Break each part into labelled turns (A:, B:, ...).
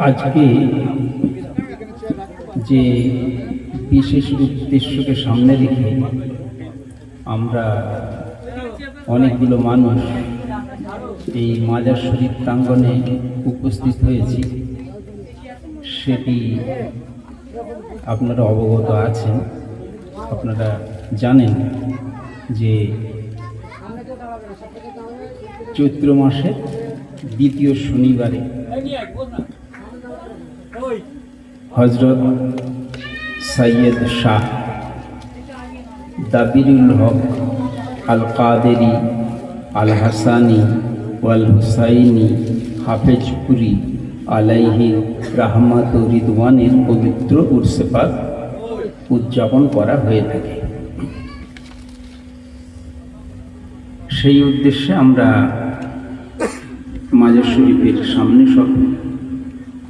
A: আজকে যে বিশেষ উদ্দেশ্যকে সামনে রেখে আমরা অনেকগুলো মানুষ এই মাজার শরীফ প্রাঙ্গণে উপস্থিত হয়েছি, সেটি আপনারা অবগত আছেন। আপনারা জানেন যে চৈত্র মাসের দ্বিতীয় শনিবারে হযরত সৈয়দ শাহ দাবিরুল হক আল কাদেরি আল হাসানি ওয়াল হুসাইনি হাফেজপুরি আলাইহি রাহমাত ও রিদওয়ানের পবিত্র উরসে পাক উদযাপন করা হয়ে থাকে। সেই উদ্দেশ্যে আমরা মাজার শরীফের সামনে সব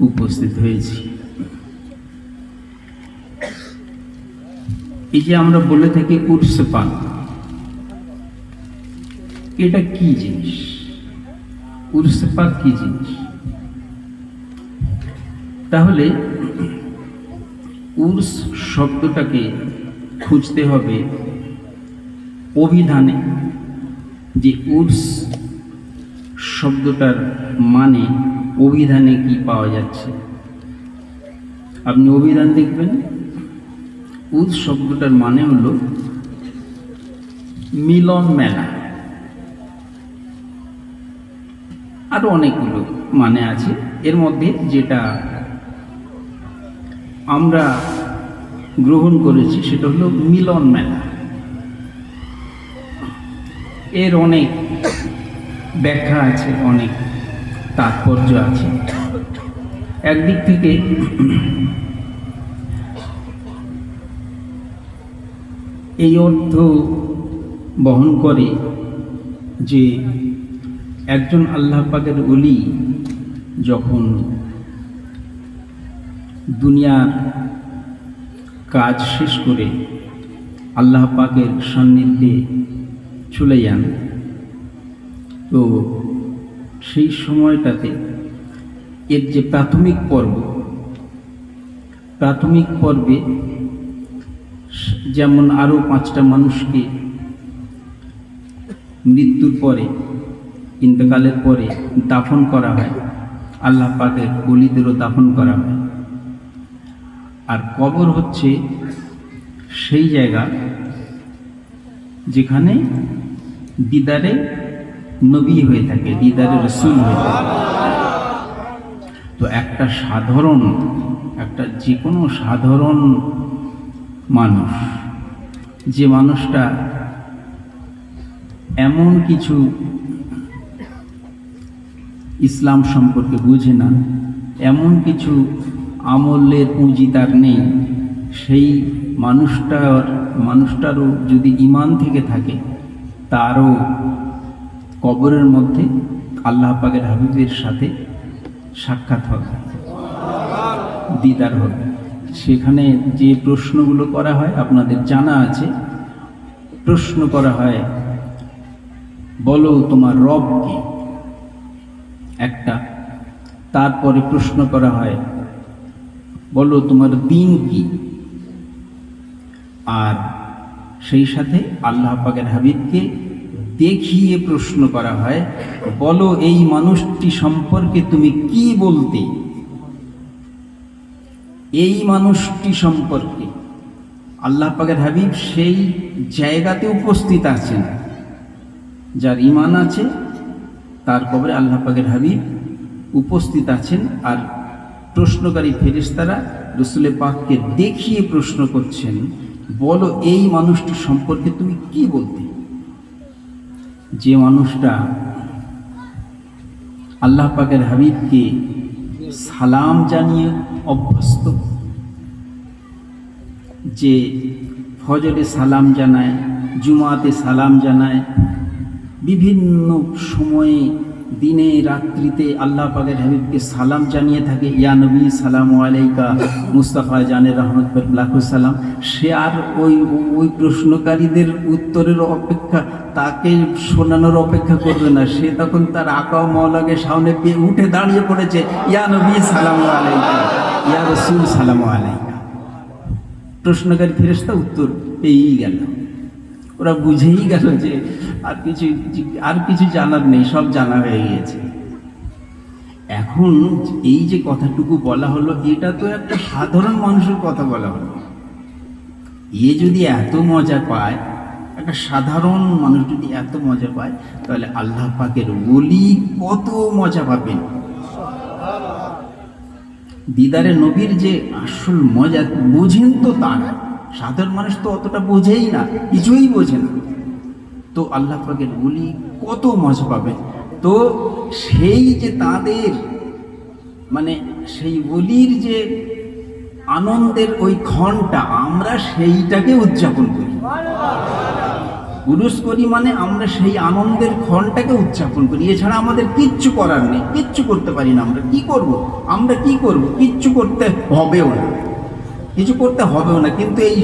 A: উপস্থিত হয়েছি। এই যে আমরা বলে থাকি উরসে পাক, এটা কি জিনিস? উরসে পাক কি জিনিস? তাহলে উর্স শব্দটাকে খুঁজতে হবে অভিধানে, যে উর্স শব্দটার মানে অভিধানে কি পাওয়া যাচ্ছে। আপনি অভিধান দেখবেন, উর্স শব্দটার মানে হলো মিলন মেলা। আরো অনেকগুলো মানে আছে, এর মধ্যে যেটা আমরা গ্রহণ করেছি সেটা হলো মিলন মেলা। এর অনেক ব্যাখ্যা আছে, অনেক তাৎপর্য আছে। একদিক থেকে এই অর্থ বহন করে যে একজন আল্লাহ পাকের ওলি যখন দুনিয়ার কাজ শেষ করে আল্লাহ পাকের সান্নিধ্যে চলে যান, তো সেই সময়টাতে এর যে প্রাথমিক পর্বে যেমন আরও 5টা মানুষকে মৃত্যুর পরে, ইন্তেকালের পরে দাফন করা হয়, আল্লাহ পাকের ওলিদেরও দাফন করা হয়। আর কবর হচ্ছে সেই জায়গা যেখানে দিদারে নবী হয়ে থাকে, দিদারে রসুল হয়ে থাকে। তো যে কোনো সাধারণ মানুষ, যে মানুষটা এমন কিছু ইসলাম সম্পর্কে বুঝে না, এমন কিছু আমলের পুঁজি তার নেই, সেই মানুষটারও যদি ঈমান থেকে থাকে, তারও কবরের মধ্যে আল্লাহ পাকের হাবিবের সাথে সাক্ষাৎ হবে, দিদার হবে। সেখানে যে প্রশ্নগুলো করা হয় আপনাদের জানা আছে। প্রশ্ন করা হয়, বলো তোমার রব কি, একটা। তারপরে প্রশ্ন করা হয়, বলো তোমার দিন কি। আর সেই সাথে আল্লাহ পাকের হাবিবকে দেখিয়ে প্রশ্ন করা হয়, বলো এই মানুষটি সম্পর্কে তুমি কি বলতে। এই মানুষটি সম্পর্কে আল্লাহ পাকের হাবিব সেই জায়গাতে উপস্থিত আছেন, যার ঈমান আছে তার কবরে আল্লাহ পাকের হাবিব উপস্থিত আছেন। আর প্রশ্নকারী ফেরেশতারা রাসূল পাককে দেখিয়ে প্রশ্ন করছেন, বলো এই মানুষটি সম্পর্কে তুমি কি বলতে। যে মানুষটা আল্লাহ পাকের হাবিবকে সালাম জানিয়ে অভ্যস্ত, যে ফজরে সালাম জানায়, জুমাতে সালাম জানায়, বিভিন্ন সময়ে দিনে রাত্রিতে আল্লাহ পাকের হাবিবকে সালাম জানিয়ে থাকে, ইয়া নবী সালামু আলাইকা মুস্তাফা জানের রহমত পর লাখো সালাম। সে আর ওই প্রশ্নকারীদের উত্তরের অপেক্ষা তাকে শোনানোর অপেক্ষা করবে না, সে তখন তার আকা মওলাকে সামনে পেয়ে উঠে দাঁড়িয়ে পড়েছে, ইয়া নবী সালামু আলাইকা, ইয়া রাসূল সালামু আলাইকা। প্রশ্নকারী ফেরেশতা উত্তর পেয়েই গেল, ওরা বুঝেই গেল যে আর কিছু জানার নেই, সব জানা হয়ে গিয়েছে। এখন এই যে কথাটুকু বলা হলো, এটা তো একটা সাধারণ মানুষের কথা বলা হলো। এ যদি এত মজা পায়, একটা সাধারণ মানুষ যদি এত মজা পায়, তাহলে আল্লাহ পাকের ওলি কত মজা পাবেন। দিদারে নবীর যে আসল মজা বোঝেন তো তারা, সাধারণ মানুষ তো অতটা বোঝেই না, কিছুই বোঝে না। তো আল্লাহ পাকের ওলি কত মজা পাবে। তো সেই যে তাদের মানে সেই ওলির যে আনন্দের ওই ক্ষণটা, আমরা সেইটাকে উদযাপন করি, উরুস করি, মানে আমরা সেই আনন্দের ক্ষণটাকে উদযাপন করি। এছাড়া আমাদের কিচ্ছু করার নেই, কিচ্ছু করতে পারি না। আমরা কি করব? কিচ্ছু করতে হবেও না, কিছু করতে হবেও না, কিন্তু এই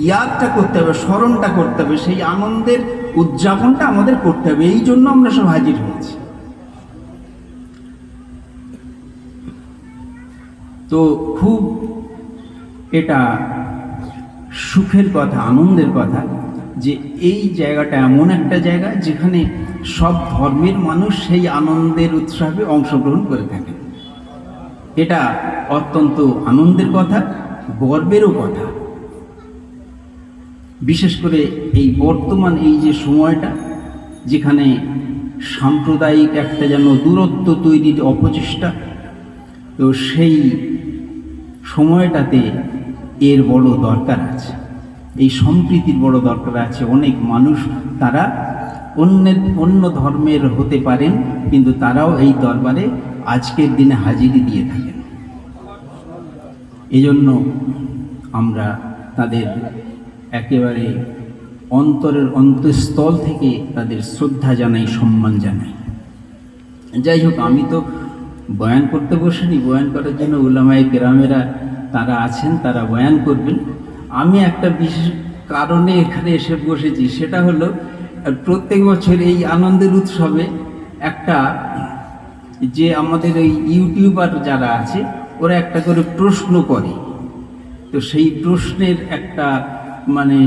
A: ইয়াদটা করতে হবে, স্মরণটা করতে হবে, সেই আনন্দের উদযাপনটা আমাদের করতে হবে। এই জন্য আমরা সব হাজির হয়েছি। তো খুব এটা সুখের কথা, আনন্দের কথা যে এই জায়গাটা এমন একটা জায়গা যেখানে সব ধর্মের মানুষ সেই আনন্দের উৎসবে অংশগ্রহণ করে থাকে। এটা অত্যন্ত আনন্দের কথা, গর্বেরও কথা। বিশেষ করে এই বর্তমান এই যে সময়টা, যেখানে সাম্প্রদায়িক একটা যেন দূরত্ব তৈরির অপচেষ্টা, তো সেই সময়টাতে এর বড় দরকার আছে, এই সম্প্রীতির বড় দরকার আছে। অনেক মানুষ তারা অন্য ধর্মের হতে পারেন, কিন্তু তারাও এই দরবারে আজকের দিনে হাজিরি দিয়ে থাকেন। এজন্য আমরা তাদের একেবারে অন্তরের অন্তঃস্থল থেকে তাদের শ্রদ্ধা জানাই, সম্মান জানাই। যাই হোক, আমি তো বয়ান করতে বসিনি, বয়ান করার জন্য উলামায়ে কেরামেরা তারা আছেন, তারা বয়ান করবেন। আমি একটা বিশেষ কারণে এখানে এসে বসেছি, সেটা হলো প্রত্যেক বছর এই আনন্দের উৎসবে একটা যে আমাদের এই ইউটিউবার যারা আছে, ওরা একটা করে প্রশ্ন করে। তো সেই প্রশ্নের একটা মানে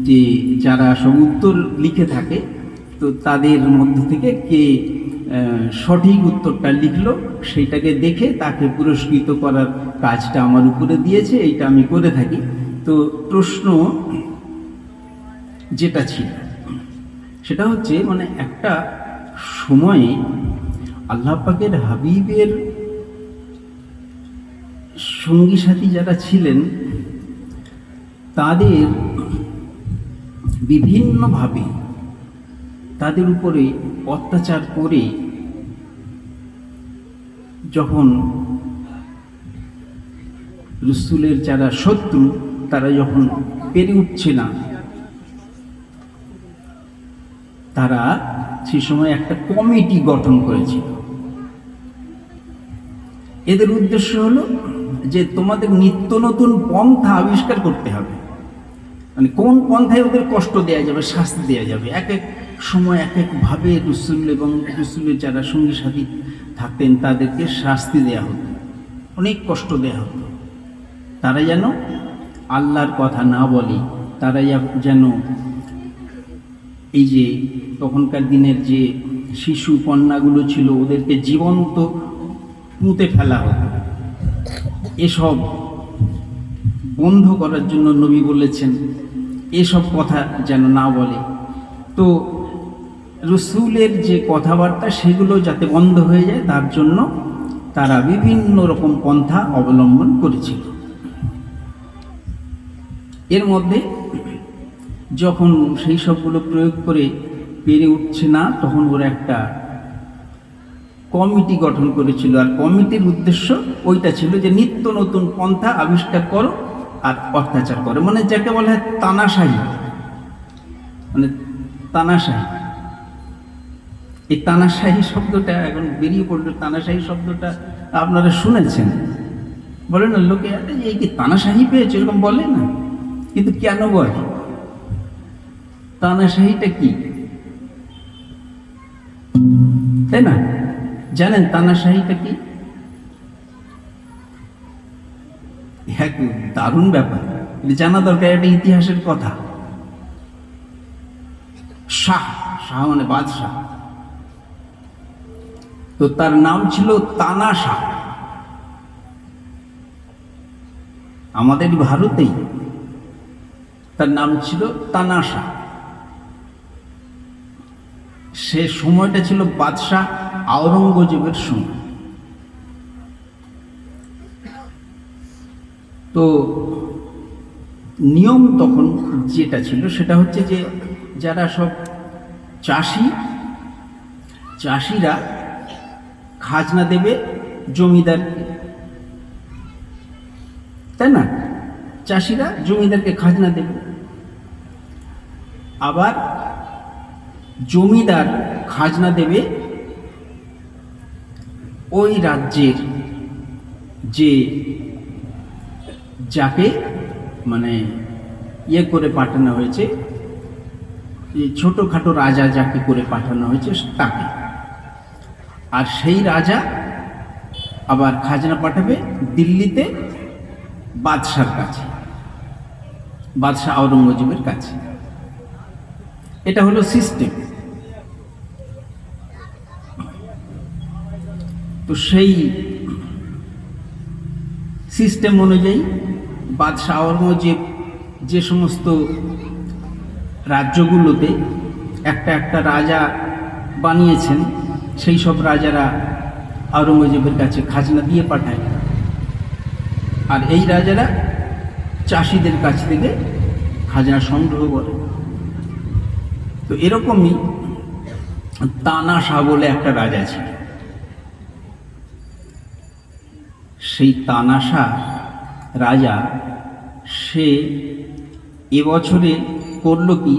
A: যে যারা সব উত্তর লিখে থাকে, তো তাদের মধ্য থেকে কে সঠিক উত্তরটা লিখলো সেইটাকে দেখে তাকে পুরস্কৃত করার কাজটা আমার উপরে দিয়েছে, এইটা আমি করে থাকি। তো প্রশ্ন যেটা ছিল সেটা হচ্ছে, মানে একটা সময়ে আল্লাহ পাকের হাবিবের সঙ্গী সাথী যারা ছিলেন, তাদের বিভিন্নভাবে তাদের উপরে অত্যাচার করে যখন রাসূলের যারা শত্রু, তারা যখন পেরে উঠছে না, তারা সেই সময় একটা কমিটি গঠন করেছিল। এদের উদ্দেশ্য হলো যে তোমাদের নিত্য নতুন পন্থা আবিষ্কার করতে হবে, মানে কোন পন্থায় ওদের কষ্ট দেওয়া যাবে, শাস্তি দেওয়া যাবে। এক এক সময় এক একভাবে রাসূল এবং রাসূলের যারা সঙ্গী সাথী থাকতেন তাদেরকে শাস্তি দেওয়া হতো, অনেক কষ্ট দেওয়া হতো। তারা যেন আল্লাহর কথা না বলে, তারা যেন এই যে তখনকার দিনের যে শিশু কন্যাগুলো ছিল, ওদেরকে জীবন্ত পুঁতে ফেলা হতো। এসব বন্ধ করার জন্য নবী বলেছেন এসব কথা যেন না বলে। তো রাসূলের যে কথাবার্তা সেগুলো যাতে বন্ধ হয়ে যায়, তার জন্য তারা বিভিন্ন রকম পন্থা অবলম্বন করেছিল। এর মধ্যে যখন সেই সবগুলো প্রয়োগ করে পেরে উঠছে না, তখন ওরা একটা কমিটি গঠন করেছিল। আর কমিটির উদ্দেশ্য ওইটা ছিল যে নিত্য নতুন পন্থা আবিষ্কার করো আর অত্যাচার করো, মানে যাকে বলা হয় তানাশাহী, মানে তানাশাহী। এই তানাশাহী শব্দটা এখন বেরিয়ে পড়লো। তানাশাহী শব্দটা আপনারা শুনেছেন, বলে না লোকে, এই কি তানাশাহী পেয়েছে, এরকম বলে না, কিন্তু কেন বলে? তানাশাহীটা কি? তাই না? জানেন তানাশাহিটা কি? এক দারুণ ব্যাপার, এটা জানা দরকার, একটা ইতিহাসের কথা। শাহ, শাহ মানে বাদশাহ, তো তার নাম ছিল তানাশাহ। আমাদের ভারতেই তার নাম ছিল তানাশাহ। সে সময়টা ছিল বাদশাহ আওরঙ্গজেবের সময়। তো নিয়ম তখন যেটা ছিল সেটা হচ্ছে যে যারা সব চাষিরা খাজনা দেবে জমিদারকে, তাই না? চাষিরা জমিদারকে খাজনা দেবে, আবার জমিদার খাজনা দেবে ওই রাজ্যের যে যাকে মানে ইয়ে করে পাঠানো হয়েছে, ছোটোখাটো রাজা যাকে করে পাঠানো হয়েছে তাকে। আর সেই রাজা আবার খাজনা পাঠাবে দিল্লিতে বাদশার কাছে, বাদশাহ আওরঙ্গজেবের কাছে। এটা হলো সিস্টেম। তো সেই সিস্টেম অনুযায়ী বাদশাহ আওরঙ্গজেব যে সমস্ত রাজ্যগুলোতে একটা একটা রাজা বানিয়েছেন, সেই সব রাজারা আওরঙ্গজেবের কাছে খাজনা দিয়ে পাঠায়, আর এই রাজারা চাষিদের কাছ থেকে খাজনা সংগ্রহ করে। তো এরকমই তানাশাহ বলে একটা রাজা ছিল। সেই তানাশাহ রাজা সে এবছরে করল কি,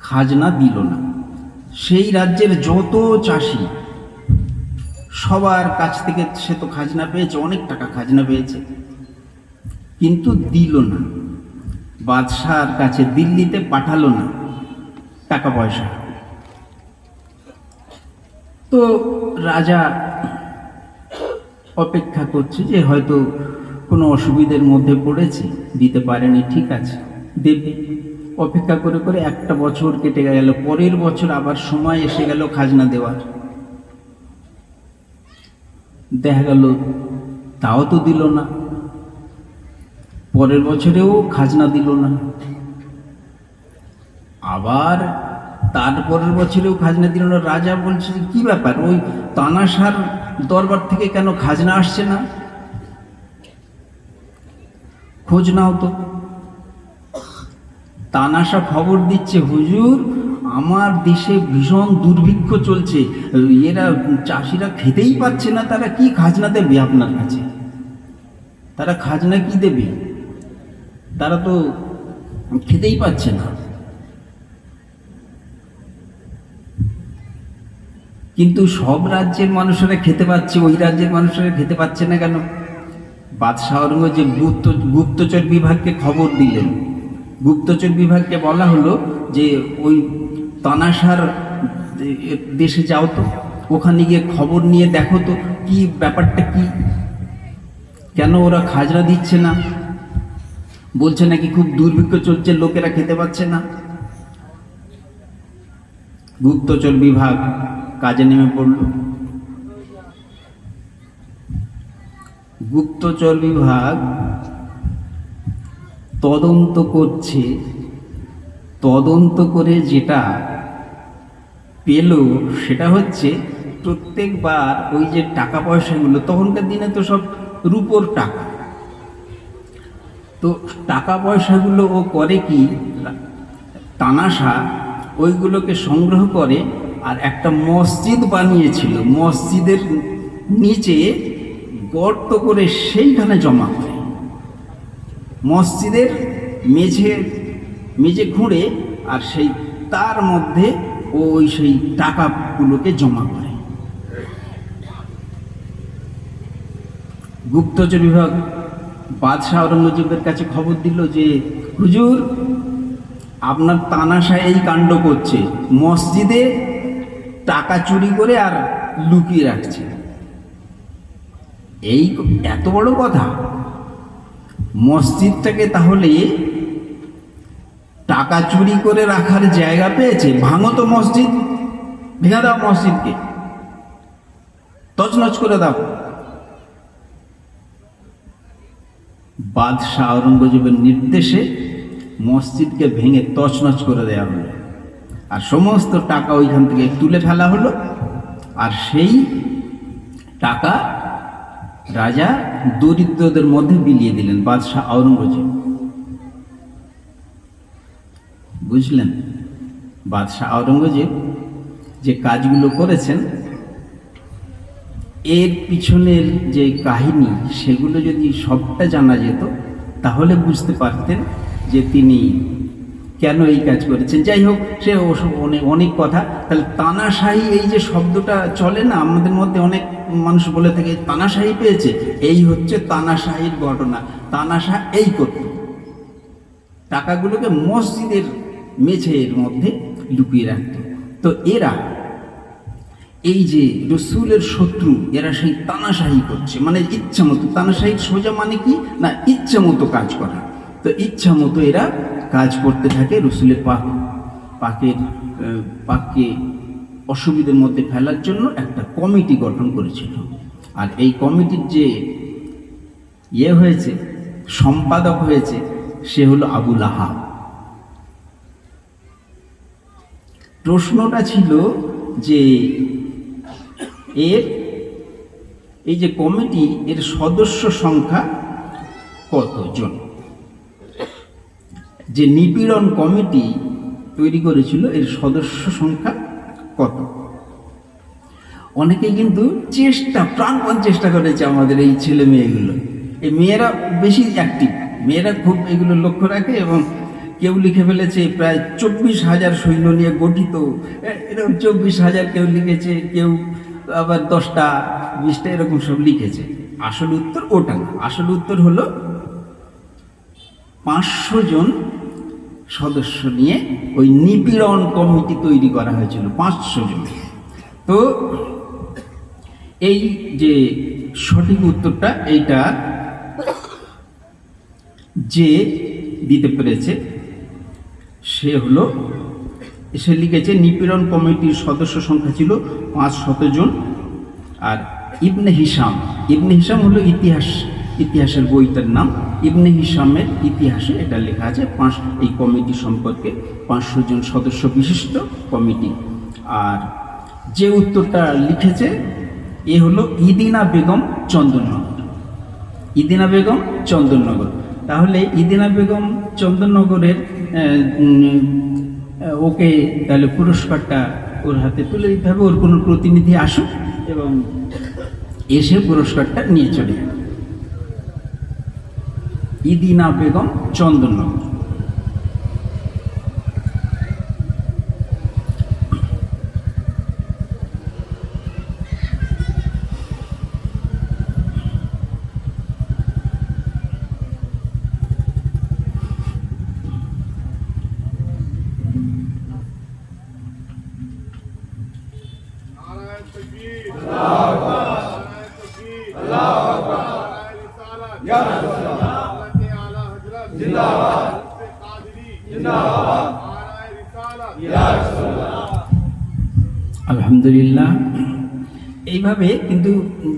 A: খাজনা দিল না। সেই রাজ্যের যত চাষি সবার কাছ থেকে সে তো খাজনা পেয়েছে, অনেক টাকা খাজনা পেয়েছে, কিন্তু দিল না, বাদশার কাছে দিল্লিতে পাঠালো না টাকা পয়সা। তো রাজা অপেক্ষা করছে যে হয়তো কোনো অসুবিধার মধ্যে পড়েছে, দিতে পারেনি, ঠিক আছে দেবে। অপেক্ষা করে করে একটা বছর কেটে গেল, পরের বছর আবার সময় এসে গেল খাজনা দেওয়ার। দেখা গেল তাও তো দিল না, পরের বছরেও খাজনা দিল না, আবার তারপরের বছরেও খাজনা দিল না। রাজা বলছে কি ব্যাপার, ওই তানাশার দরবার থেকে কেন খাজনা আসছে না, খোঁজ নাও তো। তানাশা খবর দিচ্ছে, হুজুর আমার দেশে ভীষণ দুর্ভিক্ষ চলছে, এরা চাষিরা খেতেই পাচ্ছে না, তারা কি খাজনা দেবে আপনার কাছে, তারা খাজনা কি দেবে, তারা তো খেতেই পাচ্ছে না। কিন্তু সব রাজ্যের মানুষেরা খেতে পাচ্ছে, ওই রাজ্যের মানুষেরা খেতে পাচ্ছে না কেন? বাদশাহ আওরঙ্গজেব গুপ্তচর বিভাগকে খবর দিলেন। গুপ্তচর বিভাগকে বলা হলো যে ওই তানাশার দেশে যাও তো, ওখানে গিয়ে খবর নিয়ে দেখো তো কি ব্যাপারটা কি, কেন ওরা খাজনা দিচ্ছে না, বলছে নাকি খুব দুর্ভিক্ষ চলছে, লোকেরা খেতে পাচ্ছে না। গুপ্তচর বিভাগ কাজে নেমে পড়ল। গুপ্তচর বিভাগ তদন্ত করছে, তদন্ত করে যেটা পেল সেটা হচ্ছে প্রত্যেকবার ওই যে টাকা পয়সাগুলো, তখনকার দিনে তো সব রূপোর টাকা, তো টাকা পয়সাগুলো ও করে কি, তানাশা ওইগুলোকে সংগ্রহ করে আর একটা মসজিদ বানিয়েছিল, মসজিদের নিচে গর্ত করে সেইখানে জমা করে, মসজিদের মেঝে খুঁড়ে, আর সেই তার মধ্যে ওই সেই টাকাগুলোকে জমা করে। গুপ্তচর বিভাগ বাদশাহ আওরঙ্গজেবের কাছে খবর দিল যে হুজুর আপনার তানাশা এই কাণ্ড করছে, মসজিদে টাকা চুরি করে আর লুকিয়ে রাখছে। এই এত বড় কথা, মসজিদটাকে তাহলে টাকা চুরি করে রাখার জায়গা পেয়েছে। ভাঙো তো মসজিদ, ভেঙে দাও মসজিদকে, তছনছ করে দাও। বাদশাহ আওরঙ্গজেবের নির্দেশে মসজিদকে ভেঙে তছনছ করে দেওয়া হলো, আর সমস্ত টাকা ওইখান থেকে তুলে ফেলা হলো। আর সেই টাকা রাজা দরিদ্রদের মধ্যে বিলিয়ে দিলেন, বাদশাহ আওরঙ্গজেব। বুঝলেন, বাদশাহ আওরঙ্গজেব যে কাজগুলো করেছেন, এর পিছনের যে কাহিনী, সেগুলো যদি সবটা জানা যেত তাহলে বুঝতে পারতেন যে তিনি কেন এই কাজ করেছেন। যাই হোক, সে অনেক কথা। তাহলে তানাশাহি, এই যে শব্দটা চলে না আমাদের মধ্যে, অনেক মানুষ বলে থাকে তানাশাহি পেয়েছে, এই হচ্ছে তানাশাহির ঘটনা। তানাশা এই করত, টাকাগুলোকে মসজিদের মেঝের মধ্যে লুকিয়ে রাখত। তো এরা এই যে রসুলের শত্রু, এরা সেই তানাশাহি করছে, মানে ইচ্ছা মতো। তানাশাহির সোজা মানে কি না, ইচ্ছা মতো কাজ করা। তো ইচ্ছা মতো এরা কাজ করতে থাকে, রসুলের পাককে অসুবিধার মধ্যে ফেলার জন্য একটা কমিটি গঠন করেছিল। আর এই কমিটির যে হয়েছে, সম্পাদক হয়েছে, সে হলো আবু লাহাব। প্রশ্নটা ছিল যে এই যে কমিটি, এর সদস্য সংখ্যা কতজন? যে নিপীড়ন কমিটি তৈরি করেছিল, এর সদস্য সংখ্যা কত? অনেকেই কিন্তু প্রাণপণ চেষ্টা করেছে আমাদের এই ছেলে মেয়েগুলো। এই মেয়েরা বেশি অ্যাক্টিভ, মেয়েরা খুব এগুলো লক্ষ্য রাখে, এবং কেউ লিখে ফেলেছে প্রায় 24,000 সৈন্য নিয়ে গঠিত, এরকম 24,000 কেউ লিখেছে, কেউ আবার 10টা 20টা এরকম সব লিখেছে। আসল উত্তর ওটা না, আসল উত্তর হলো 500 জন সদস্য নিয়ে ওই নিপীড়ন কমিটি তৈরি করা হয়েছিল, 500 জন। তো এই যে সঠিক উত্তরটা, এইটা যে দিতে পেরেছে সে লিখেছে নিপীড়ন কমিটির সদস্য সংখ্যা ছিল 500 জন। আর ইবনে হিশাম হলো ইতিহাসের বইটার নাম। ইবনে হিশামের ইতিহাসে এটা লেখা আছে এই কমিটি সম্পর্কে, 500 জন সদস্য বিশিষ্ট কমিটি। আর যে উত্তরটা লিখেছে এ হলো ইদিনা বেগম চন্দননগর। তাহলে ইদিনা বেগম চন্দননগরের ওকে তাহলে পুরস্কারটা ওর হাতে তুলে দিতে হবে। ওর কোনো প্রতিনিধি আসুক এবং এসে পুরস্কারটা নিয়ে চলে যাবে। ইদিনা বেগম চন্দননগর। আলহামদুলিল্লাহ। এইভাবে কিন্তু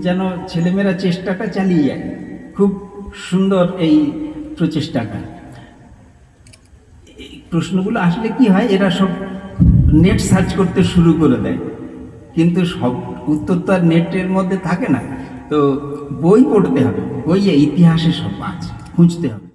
A: যেন ছেলেমেয়েরা চেষ্টাটা চালিয়ে যায়, খুব সুন্দর এই প্রচেষ্টাটা। এই প্রশ্নগুলো আসলে কি হয়, এরা সব নেট সার্চ করতে শুরু করে দেয়, কিন্তু সব উত্তর তো আর নেটের মধ্যে থাকে না। তো বই পড়তে হবে, বইয়ে ইতিহাসে সব আছে, খুঁজতে হবে।